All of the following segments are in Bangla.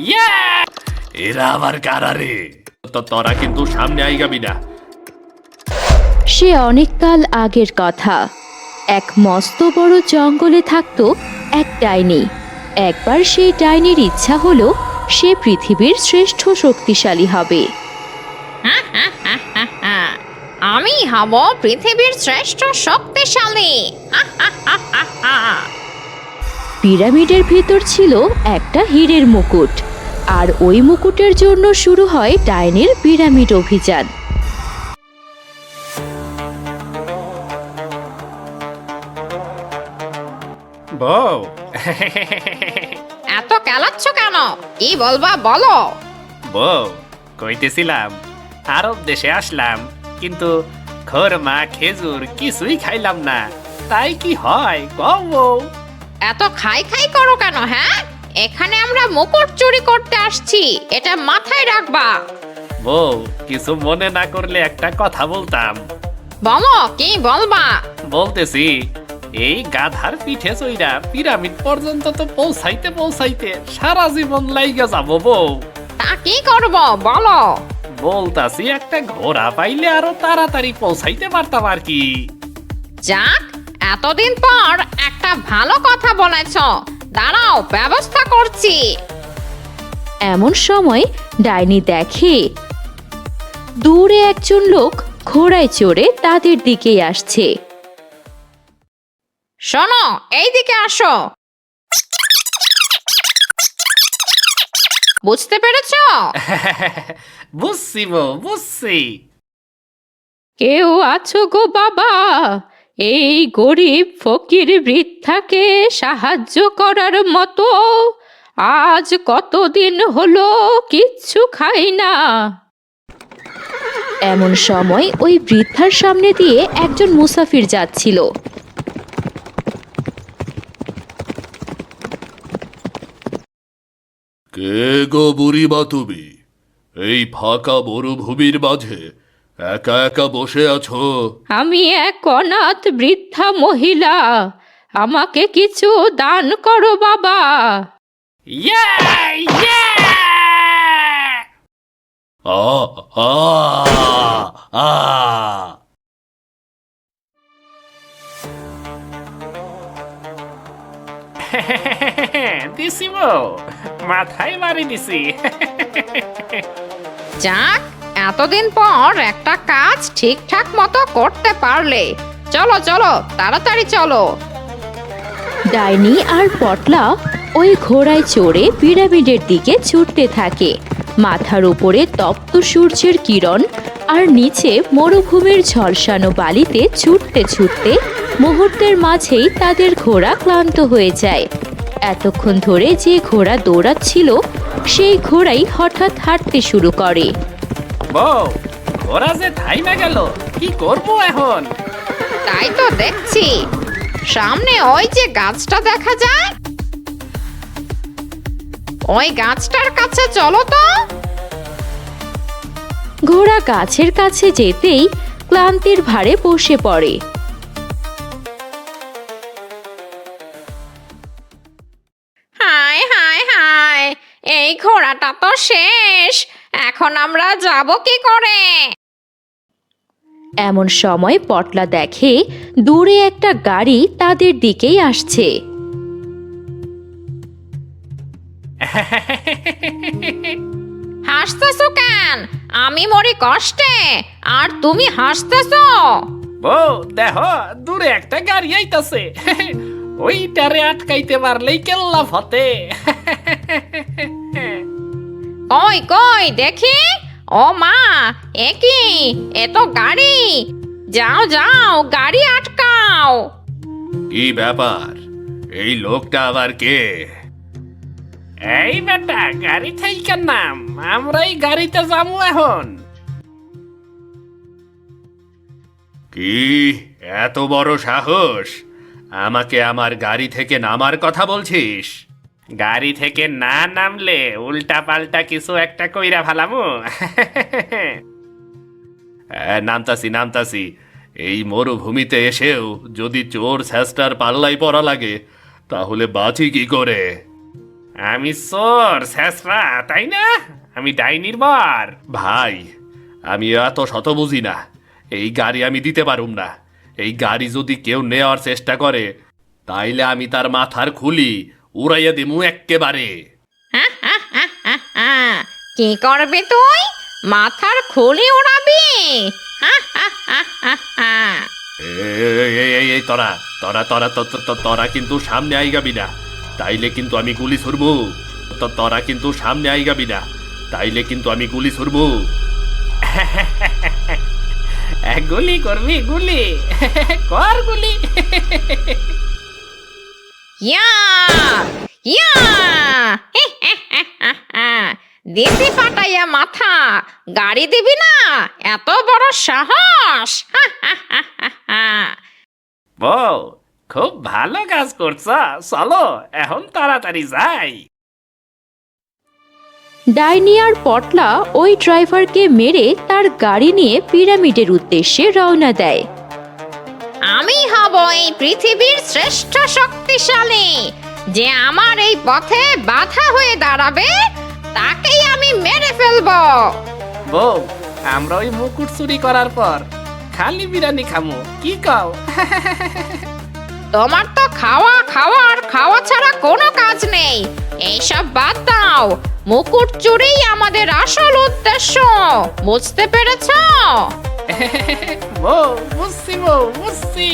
ইয়া! এরা আবার কারা রে? তোরা কিন্তু সামনে আইগাবি না। সে অনেককাল আগের কথা। এক মস্ত বড় জঙ্গলে থাকতো এক ডাইনি। একবার সেই ডাইনির ইচ্ছা হলো সে পৃথিবীর শ্রেষ্ঠ শক্তিশালী হবে। আমি হব পৃথিবীর শ্রেষ্ঠ শক্তিশালী। পিরামিডের ভেতর ছিল একটা হীরের মুকুট, আর ওই মুকুটের জন্য শুরু হয় ডাইনির পিরামিড অভিযান। বউ, এত কেলাচ্ছ কেন? কি বলবা বলো। বউ, কইতেছিলাম আরব দেশে আসলাম, কিন্তু খরমা খেজুর কিছুই খাইলাম না। তাই কি হয় কও বউ? এত খাই খাই করো কেন? হ্যাঁ, এখানে আমরা মুকুট চুরি করতে আসছি, এটা মাথায় রাখবা। বউ, কিছু মনে না করলে একটা কথা বলতাম। বলো, কি বলবা? বলতেছি, এই গাধার পিঠে চইরা পিরামিড পর্যন্ত তো পৌঁছাইতে পৌঁছাইতে সারা জীবন লাইগা যাব বউ। তা কি করব বলো। বলতাছি একটা ঘোড়া পাইলে আরো তাড়াতাড়ি পৌঁছাইতে পারতাম আর কি। যাক, এতদিন পর একটা ভালো কথা বলেছ। দাঁড়াও, ব্যবস্থা করছি। এমন সময় ডাইনি দেখে দূরে একজন লোক ঘোড়ায় চড়ে তাদের দিকেই আসছে। শোনো, এইদিকে আসো। বুঝতে পেরেছো? বুঝছি বউ, বুঝছি। কেউ আছো গো বাবা, এই গরিব ফকির বৃদ্ধাকে সাহায্য করার মতো? আজ কতদিন হলো কিচ্ছু খাই না। এমন সময় ওই বৃদ্ধার সামনে দিয়ে একজন মুসাফির যাচ্ছিল। কে গো বুড়িমা তুমি? এই ফাঁকা মরুভূমির মাঝে একা একা বসে আছো? আমি এক অনাথ বৃদ্ধা মহিলা, আমাকে কিছু দান করো বাবা। ইয়া! ইয়া! আ আ আ দিছি বউ, মাথায় মারি দিছি। যাক, এতদিন পর একটা কাজ ঠিকঠাক মতো করতে পারলে। চলো চলো, তাড়াতাড়ি চলো। ডাইনি আর পটলা ওই ঘোড়ায় চড়ে পিরামিডের দিকে ছুটতে থাকে। মাথার উপরে তপ্ত সূর্যের কিরণ, আর নিচে মরুভূমির ঝলসানো বালিতে ছুটতে ছুটতে মুহূর্তের মাঝেই তাদের ঘোড়া ক্লান্ত হয়ে যায়। এতক্ষণ ধরে যে ঘোড়া দৌড়াচ্ছিল সেই ঘোড়াই হঠাৎ হাঁটতে শুরু করে। বউ, ঘোড়া যে থাইমা গেল, কি করবো এখন? তাই তো দেখছি, সামনে ওই যে গাছটা দেখা যায়, ওই গাছটার কাছে চলো তো। ঘোড়া গাছের কাছে যেতেই ক্লান্তির ভারে বসে পড়ে। হায় হায় হায়, এই ঘোড়াটা তো শেষ। এখন আমরা যাব কি করে? এমন সময় পটলা দেখে দূরে একটা গাড়ি তাদের দিকেই আসছে। হাসতেছো কেন? আমি মরি কষ্টে, আর তুমি হাসতেছো? বউ, দেহ দূরে একটা গাড়ি আইতাছে। ওইটারে আটকাইতে পারলেই কেল্লা ফতে। কই কই দেখি। ও মা, এ কি? এ তো গাড়ি। যাও যাও, গাড়ি আটকাও। কি ব্যাপার? এই লোকটা আবার কে? এই বেটা, গাড়ি থাইকার নাম, আমরাই গাড়িতে যাবো এখন। কি এত বড় সাহস? আমাকে আমার গাড়ি থেকে নামার কথা বলছিস? গাড়ি থেকে না নামলে উল্টা পাল্টা কিছু একটা কইরা ফালামু। নামতাছি নামতাছি। এই মরুভূমিতে এসেও যদি চোর ছ্যাস্টার পাল্লাই পড়া লাগে তাহলে বাঁচি কি করে? আমি চোর শেষরা, তাই না? আমি ডাইনির বর। ভাই, আমি এত শত বুঝি না। এই গাড়ি আমি দিতে পারুম না। এই গাড়ি যদি কেউ নেওয়ার চেষ্টা করে তাইলে আমি তার মাথার খুলি উড়াইয়া দিমু এক্কেবারে। কি করবি তুই? মাথার খুলি উড়াবি? এই তোরা তোরা তোরা তোরা কিন্তু সামনে আইগাবি না, তাইলে কিন্তু আমি গুলি ছুড়বো। তোরা কিন্তু সামনে আইগাবি না, তাইলে কিন্তু আমি গুলি ছুড়বো। গুলি করবি? গুলি কর গুলি। ইয়া ইয়া দিদি পাটাইয়া মাথা, গাড়ি দিবি না? এত বড় সাহস! বউ, খুব ভালো কাজ করছ। চলো এখন তাড়াতাড়ি যাই। ডাইনি আর পটলা ওই ড্রাইভারকে মেরে তার গাড়ি নিয়ে পিরামিডের উদ্দেশ্যে রওনা দেয়। আমি হব এই পৃথিবীর শ্রেষ্ঠ শক্তিশালী। যে আমার এই পথে বাধা হয়ে দাঁড়াবে তাকেই আমি মেরে ফেলবো। বউ, আমরা ওই মুকুট চুরি করার পর খালি বিরিয়ানি খামু, কি কও? তোমার তো খাওয়া ছাড়া কোনো কাজ নেই। এইসব বাদ দাও। মুকুট চুরি আমাদের আসল উদ্দেশ্য। বুঝতে পেরেছো? বউ, বুঝছি বউ, বুঝছি।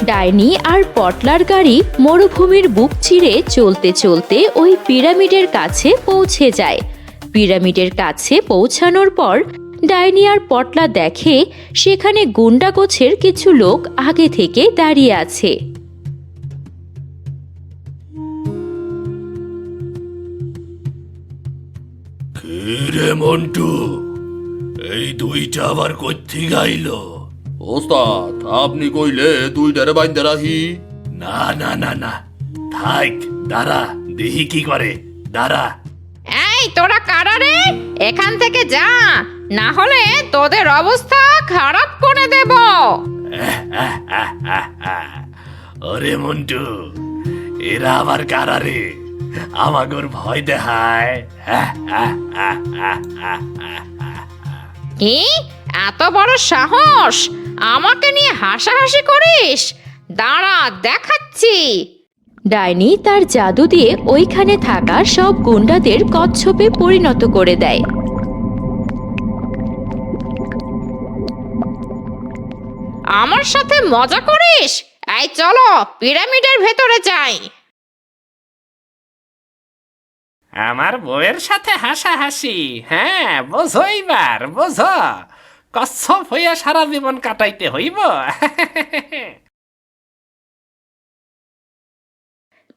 ডাইনি আর পটলার গাড়ি মরুভূমির বুক চিরে চলতে চলতে ওই পিরামিডের কাছে পৌঁছে যায়। পিরামিডের কাছে পৌঁছানোর পর ডাইনি আর পটলা দেখে সেখানে গুন্ডা গোছের কিছু লোক আগে থেকে দাঁড়িয়ে আছে। রে মন্টু, এই দুইটা আবার কইতে গাইল? ওস্তাদ, আপনি কইলে দুইটারে বাইন্দা রাখি। না না না না, থাক, দাঁড়া, দেখি কি করে, দাঁড়া। এই তোরা কারা রে? এখান থেকে যা, না হলে তোদের অবস্থা খারাপ করে দেব। ওরে মন্টু, এরা আবার কারা রে? আমাগর ভয় দেখায়। কি এত বড় সাহস? আমাকে নিয়ে হাসাহাসি করিস? দাঁড়া, দেখাচ্ছি। ডাইনি তার জাদু দিয়ে ওইখানে থাকা সব গুন্ডাদের কচ্ছপে পরিণত করে দেয়। আমার সাথে মজা করিস? এই চলো পিরামিডের ভেতরে যাই। আমার বউয়ের সাথে হাসাহাসি? হ্যাঁ, বোঝো এইবার, বোঝো। কচ্ছপ হইয়া সারা জীবন কাটাইতে হইব।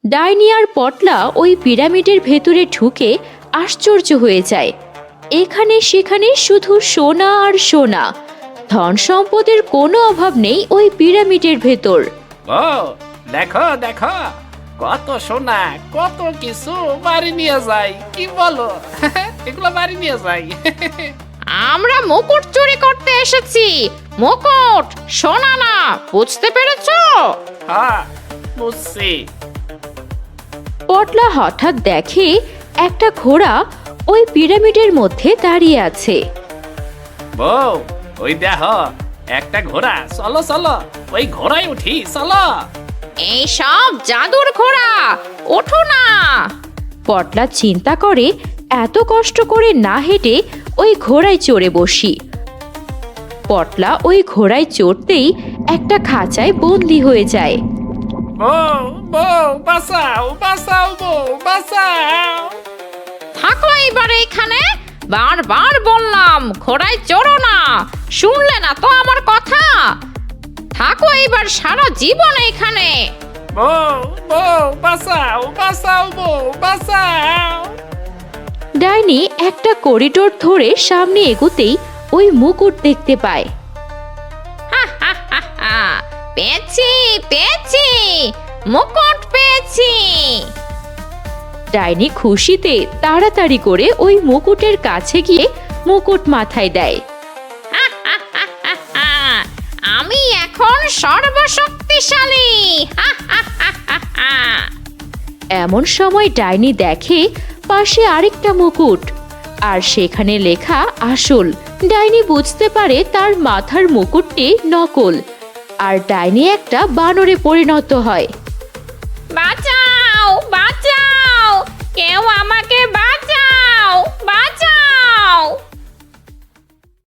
ডাইনি আর পটলা ওই পিরামিডের ভেতরে ঢুকে আশ্চর্য হয়ে যায়। এখানে সেখানে শুধু সোনা আর সোনা, ধন সম্পদের কোনো অভাব নেই ওই পিরামিডের ভেতর। ও দেখো দেখো, কত সোনা, কত কিছু বাড়ি নিয়ে যাই, কি বলো? এগুলো বাড়ি নিয়ে যাই। আমরা মুকুট চুরি করতে এসেছি। মুকুট, সোনা না। বুঝতে পেরেছো? হ্যাঁ, বুঝছি। পটলা হঠাৎ দেখে একটা ঘোড়া ওই পিরামিডের মধ্যে দাঁড়িয়ে আছে। বউ, ওই দেখো একটা ঘোড়া, চলো চলো ওই ঘোড়ায় উঠি, চলো। এই সব জাদুর ঘোড়া, ওঠো না। পটলা চিন্তা করে এত কষ্ট করে না হেঁটে ওই ঘোড়ায় চড়ে বসি। পটলা ওই ঘোড়ায় চড়তেই একটা খাঁচায় বন্দি হয়ে যায়। বউ, বউ, বাঁচাও বাঁচাও, বউ বাঁচাও। থাকো এবার এখানে। বারবার বললাম ঘোড়ায় চড়ো না, শুনলে না তো আমার কথা। থাকো এবার সারা জীবন এখানে। বউ, বউ, বাঁচাও বাঁচাও, বউ বাঁচাও। ডাইনি একটা করিডোর ধরে সামনে এগোতেই ওই মুকুট দেখতে পায়। পেয়েছি পেয়েছি, মুকুট পেয়েছি। ডাইনি খুশিতে তাড়াতাড়ি করে ওই মুকুটের কাছে গিয়ে মুকুট মাথায় দেয়। আমি এখন সর্বশক্তিশালী। এমন সময় ডাইনি দেখে পাশে আরেকটা মুকুট, আর সেখানে লেখা আসল। ডাইনি বুঝতে পারে তার মাথার মুকুটটি নকল, আর ডাইনি একটা বানরে পরিণত হয়। বাঁচা